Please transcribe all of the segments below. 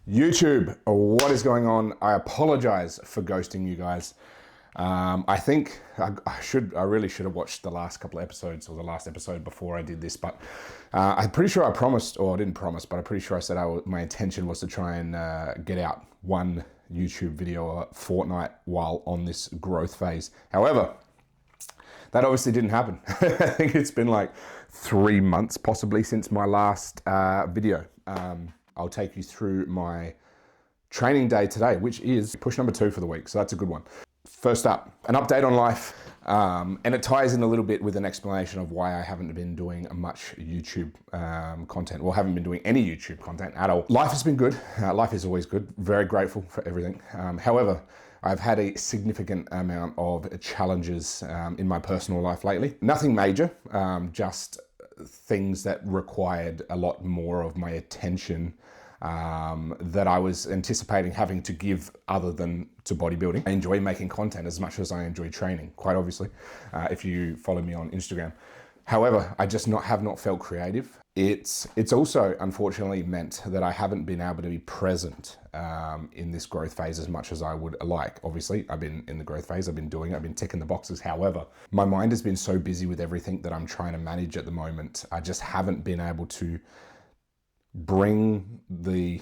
YouTube, what is going on? I apologize for ghosting you guys. I think I really should have watched the last couple of episodes or the last episode before I did this, but I'm pretty sure I promised, or I didn't promise, but I'm pretty sure I said my intention was to try and get out one YouTube video a fortnight while on this growth phase. However, that obviously didn't happen. I think it's been like 3 months possibly since my last video. I'll take you through my training day today, which is push number 2 for the week. So that's a good one. First up, an update on life. And it ties in a little bit with an explanation of why I haven't been doing much YouTube content, or haven't been doing any YouTube content at all. Life has been good. Life is always good. Very grateful for everything. However, I've had a significant amount of challenges in my personal life lately. Nothing major, just things that required a lot more of my attention that I was anticipating having to give other than to bodybuilding. I enjoy making content as much as I enjoy training, quite obviously, if you follow me on Instagram. However, I just have not felt creative. It's also unfortunately meant that I haven't been able to be present in this growth phase as much as I would like. Obviously, I've been in the growth phase, I've been ticking the boxes. However, my mind has been so busy with everything that I'm trying to manage at the moment. I just haven't been able to bring the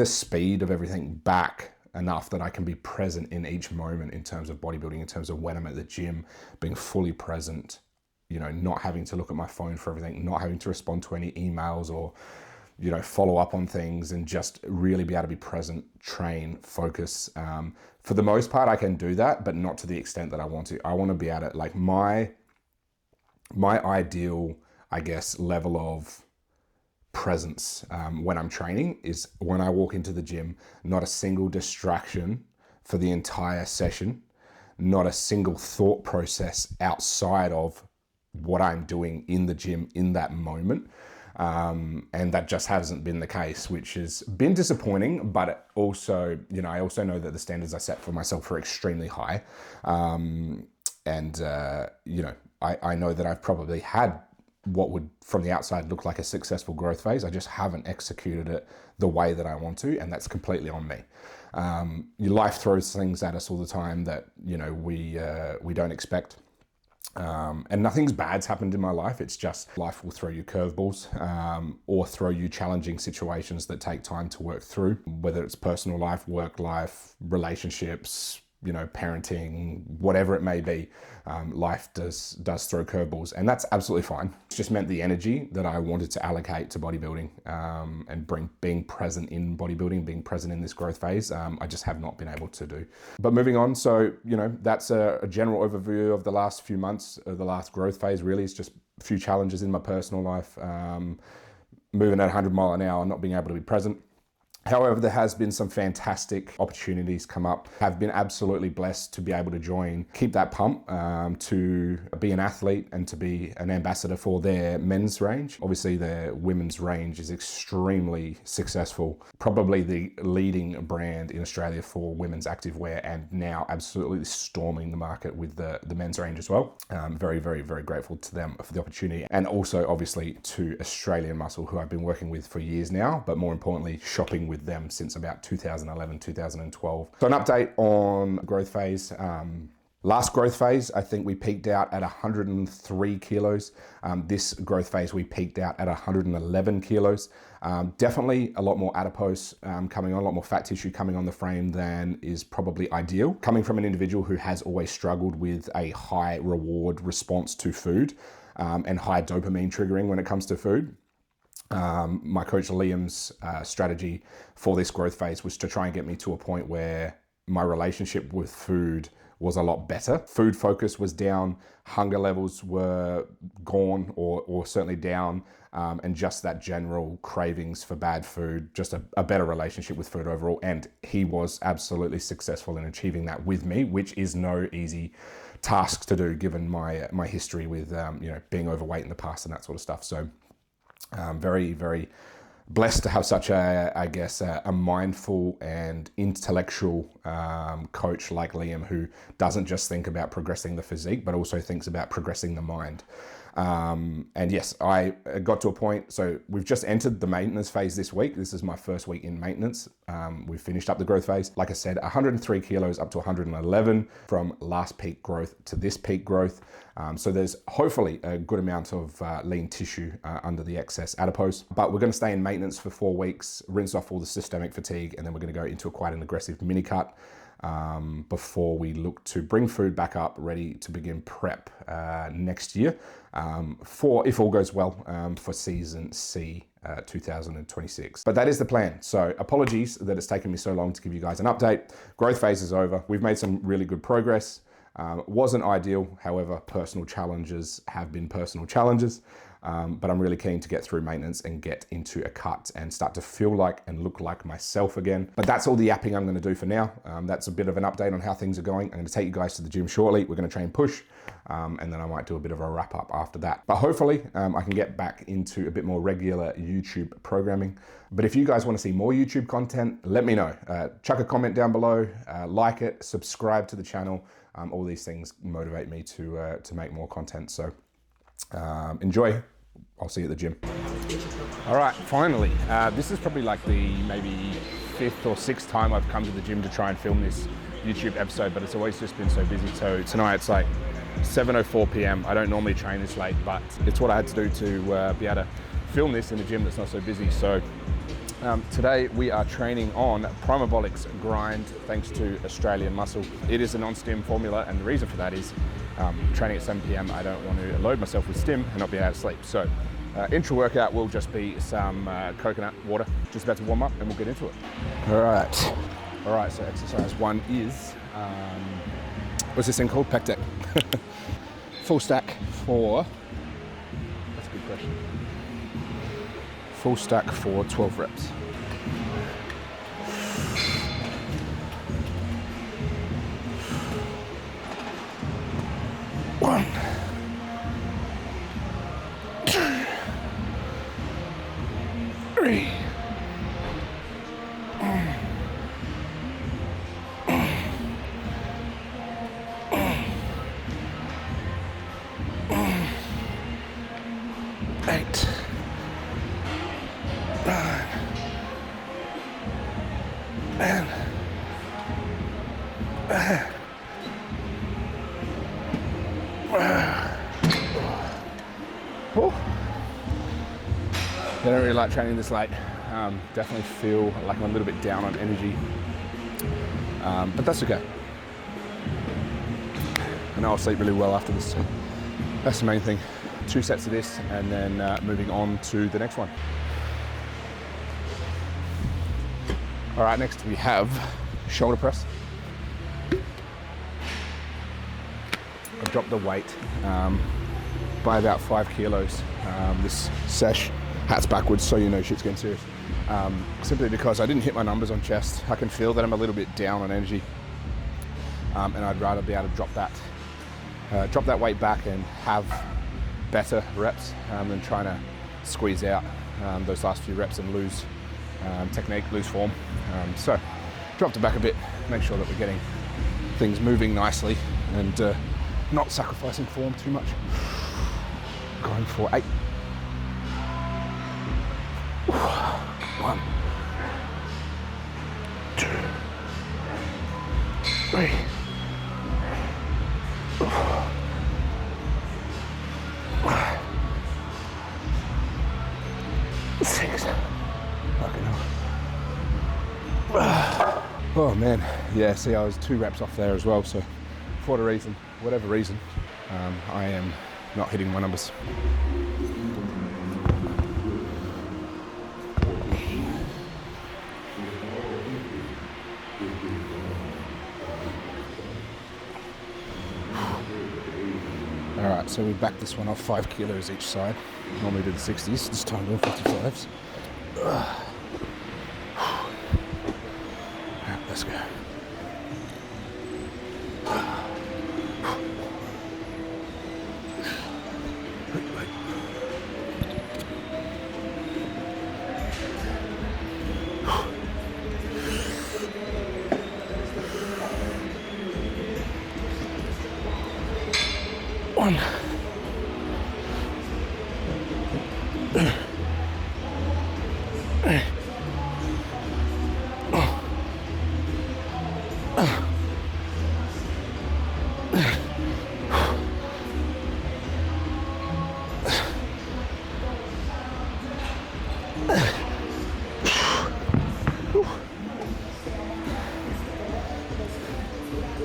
speed of everything back enough that I can be present in each moment in terms of bodybuilding, in terms of when I'm at the gym, being fully present, you know, not having to look at my phone for everything, not having to respond to any emails or, you know, follow up on things, and just really be able to be present, train, focus. For the most part, I can do that, but not to the extent that I want to. I want to be at it, like my ideal, I guess, level of presence when I'm training is when I walk into the gym, not a single distraction for the entire session, not a single thought process outside of what I'm doing in the gym in that moment. And that just hasn't been the case, which has been disappointing, but it also, you know, I also know that the standards I set for myself are extremely high. You know, I know that I've probably had what would from the outside look like a successful growth phase. I just haven't executed it the way that I want to, and that's completely on me. Your life throws things at us all the time that, you know, we don't expect. And nothing's bad's happened in my life. It's just life will throw you curveballs or throw you challenging situations that take time to work through, whether it's personal life, work life, relationships, you know, parenting, whatever it may be. Life does throw curveballs, and that's absolutely fine. It's just meant the energy that I wanted to allocate to bodybuilding and being present in bodybuilding, being present in this growth phase, I just have not been able to do. But moving on, so, you know, that's a general overview of the last few months of the last growth phase. Really, it's just a few challenges in my personal life, moving at 100 mile an hour, not being able to be present. However, there has been some fantastic opportunities come up. I've been absolutely blessed to be able to keep that pump, to be an athlete and to be an ambassador for their men's range. Obviously, their women's range is extremely successful. Probably the leading brand in Australia for women's activewear, and now absolutely storming the market with the men's range as well. Very, very, very grateful to them for the opportunity. And also, obviously, to Australian Muscle, who I've been working with for years now, but more importantly, shopping with them since about 2011, 2012. So an update on growth phase. Last growth phase, I think we peaked out at 103 kilos. This growth phase, we peaked out at 111 kilos. Definitely a lot more adipose coming on, a lot more fat tissue coming on the frame than is probably ideal. Coming from an individual who has always struggled with a high reward response to food and high dopamine triggering when it comes to food. My coach Liam's strategy for this growth phase was to try and get me to a point where my relationship with food was a lot better. Food focus was down, hunger levels were gone or certainly down, and just that general cravings for bad food, just a better relationship with food overall. And he was absolutely successful in achieving that with me, which is no easy task to do given my history with you know, being overweight in the past and that sort of stuff. So very, very blessed to have such a mindful and intellectual coach like Liam, who doesn't just think about progressing the physique, but also thinks about progressing the mind. And yes, I got to a point, so we've just entered the maintenance phase this week. This is my first week in maintenance. We've finished up the growth phase. Like I said, 103 kilos up to 111 from last peak growth to this peak growth. So there's hopefully a good amount of lean tissue under the excess adipose, but we're going to stay in maintenance for 4 weeks, rinse off all the systemic fatigue, and then we're going to go into quite an aggressive mini cut before we look to bring food back up, ready to begin prep next year for, if all goes well, for season C 2026. But that is the plan. So apologies that it's taken me so long to give you guys an update. Growth phase is over. We've made some really good progress. Wasn't ideal, however, personal challenges have been personal challenges. But I'm really keen to get through maintenance and get into a cut and start to feel like and look like myself again. But that's all the yapping I'm going to do for now. That's a bit of an update on how things are going. I'm going to take you guys to the gym shortly. We're going to train push, and then I might do a bit of a wrap up after that. But hopefully I can get back into a bit more regular YouTube programming. But if you guys want to see more YouTube content, let me know. Chuck a comment down below, like it, subscribe to the channel. All these things motivate me to make more content. So enjoy. I'll see you at the gym. All right, finally. This is probably like the maybe 5th or 6th time I've come to the gym to try and film this YouTube episode, but it's always just been so busy. So tonight it's like 7:04 p.m. I don't normally train this late, but it's what I had to do to be able to film this in a gym that's not so busy. So today we are training on Promobolics grind thanks to Australian Muscle. It is a non-stim formula, and the reason for that is training at 7 p.m. I don't want to load myself with stim and not be able to sleep. So intra workout will just be some coconut water, just about to warm up, and we'll get into it. All right, so exercise 1 is, what's this thing called? Pec deck. Full stack for, that's a good question. Full stack for 12 reps. One, 2, 3, 8, 9, and I don't really like training this late. Definitely feel like I'm a little bit down on energy, but that's okay. I know I'll sleep really well after this, so that's the main thing. 2 sets of this, and then moving on to the next one. All right, next we have shoulder press. I've dropped the weight by about 5 kilos. This sesh, hat's backwards, so you know shit's getting serious. Simply because I didn't hit my numbers on chest. I can feel that I'm a little bit down on energy, and I'd rather be able to drop that weight back and have better reps than trying to squeeze out those last few reps and lose technique, lose form. So dropped it back a bit, make sure that we're getting things moving nicely and not sacrificing form too much. Going for 8. 1, 2, 3, 6. Fucking hell. Oh man, yeah, see, I was 2 reps off there as well, so for whatever reason, I am not hitting my numbers. All right, so we backed this one off 5 kilos each side. Normally do the 60s, this time doing 55s. All right, let's go.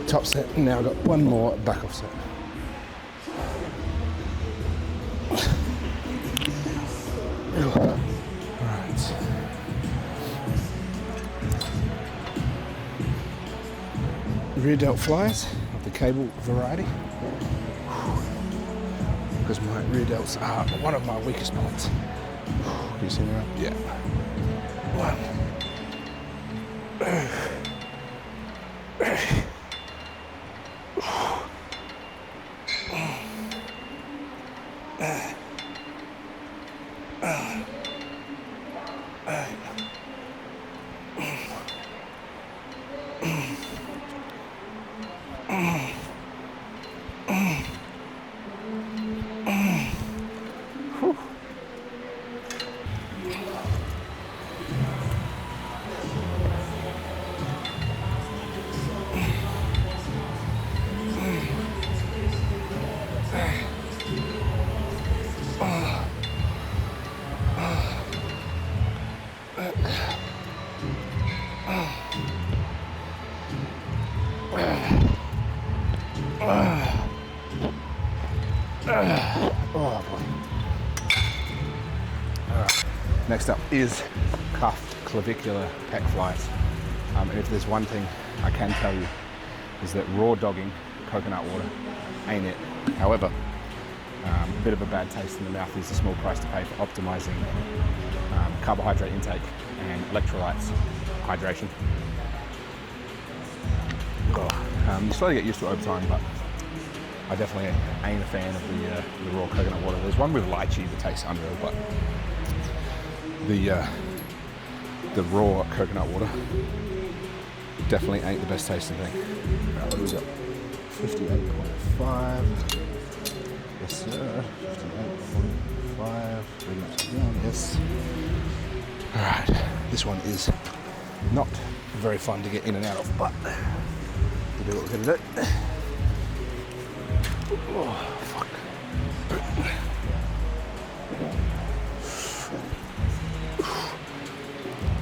Top set, and now I've got one more back off set. Alright. Rear delt flies of the cable variety. Because my rear delts are one of my weakest spots. Do you see that? Yeah. One. Oh boy. Alright, next up is cuffed clavicular pec flies. And if there's one thing I can tell you is that raw dogging coconut water ain't it. However, a bit of a bad taste in the mouth is a small price to pay for optimizing carbohydrate intake and electrolytes hydration. You slowly get used to it over time, but I definitely ain't a fan of the raw coconut water. There's one with lychee that tastes unreal, but the raw coconut water definitely ain't the best tasting thing. Right, what do we got? 58.5. Yes, sir. 58.5. Pretty much down. Yes. All right. This one is not very fun to get in and out of, but we'll do what we're gonna do. Oh, fuck.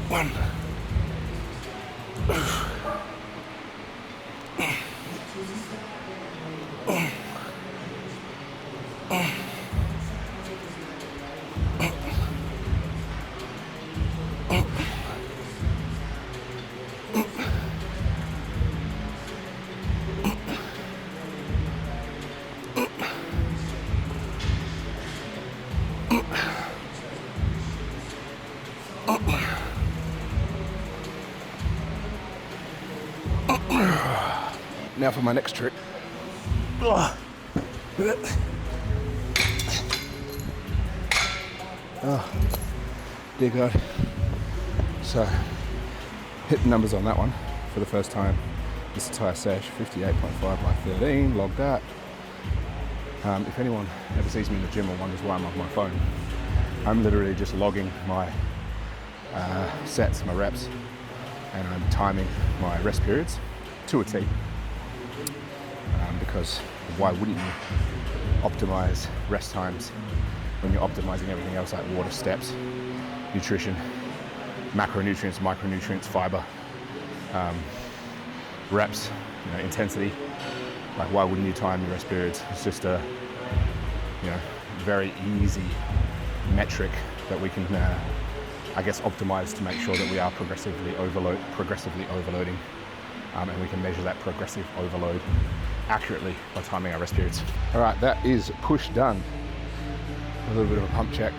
One. Now for my next trick. Oh, dear God. So, hit the numbers on that one for the first time this entire sesh. 58.5 by 13, log that. If anyone ever sees me in the gym or wonders why I'm on my phone, I'm literally just logging my sets, my reps, and I'm timing my rest periods to a T. Because why wouldn't you optimize rest times when you're optimizing everything else like water, steps, nutrition, macronutrients, micronutrients, fiber, reps, intensity. Like, why wouldn't you time your rest periods? It's just a very easy metric that we can I guess optimize to make sure that we are progressively overloading, and we can measure that progressive overload accurately by timing our rest periods. All right, that is push done. A little bit of a pump check.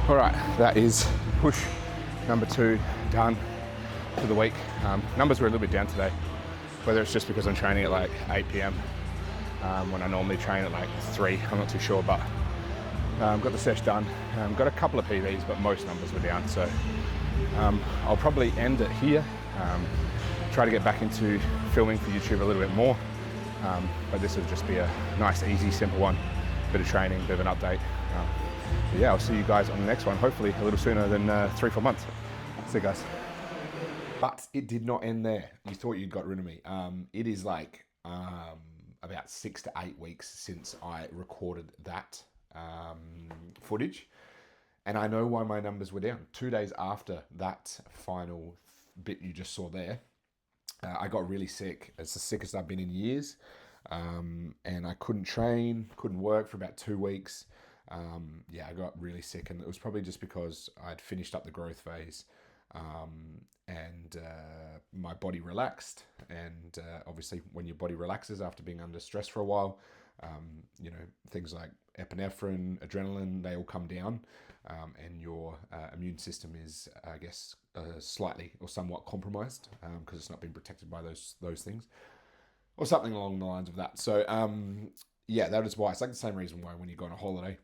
All right, that is push number 2 done for the week. Numbers were a little bit down today, whether it's just because I'm training at like 8 p.m. When I normally train at like 3, I'm not too sure, but got the sesh done. Got a couple of PBs, but most numbers were down, so I'll probably end it here. Try to get back into filming for YouTube a little bit more, but this will just be a nice, easy, simple one. Bit of training, bit of an update. Yeah, I'll see you guys on the next one, hopefully a little sooner than 3-4 months. See you guys. But it did not end there. You thought you'd got rid of me. It is like about 6 to 8 weeks since I recorded that footage. And I know why my numbers were down. 2 days after that final bit you just saw there, I got really sick. It's the sickest I've been in years. And I couldn't train, couldn't work for about 2 weeks. I got really sick, and it was probably just because I'd finished up the growth phase, and my body relaxed. And obviously, when your body relaxes after being under stress for a while, things like epinephrine, adrenaline, they all come down, and your immune system is, I guess, slightly or somewhat compromised because it's not been protected by those things, or something along the lines of that. So, that is why. It's like the same reason why when you go on a holiday,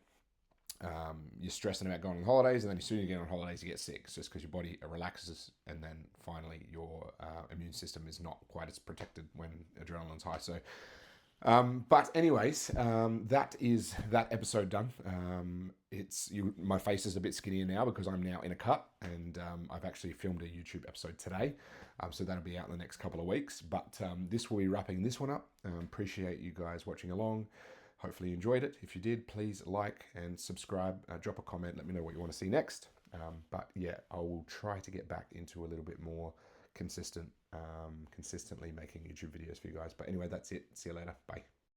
you're stressing about going on holidays, and then as soon as you get on holidays, you get sick. It's just because your body relaxes, and then finally your immune system is not quite as protected when adrenaline's high. So, but anyways, that is that episode done. My face is a bit skinnier now because I'm now in a cut, and I've actually filmed a YouTube episode today, so that'll be out in the next couple of weeks. But this will be wrapping this one up. Appreciate you guys watching along. Hopefully you enjoyed it. If you did, please like and subscribe. Drop a comment. Let me know what you want to see next. But yeah, I will try to get back into a little bit more consistently making YouTube videos for you guys. But anyway, that's it. See you later. Bye.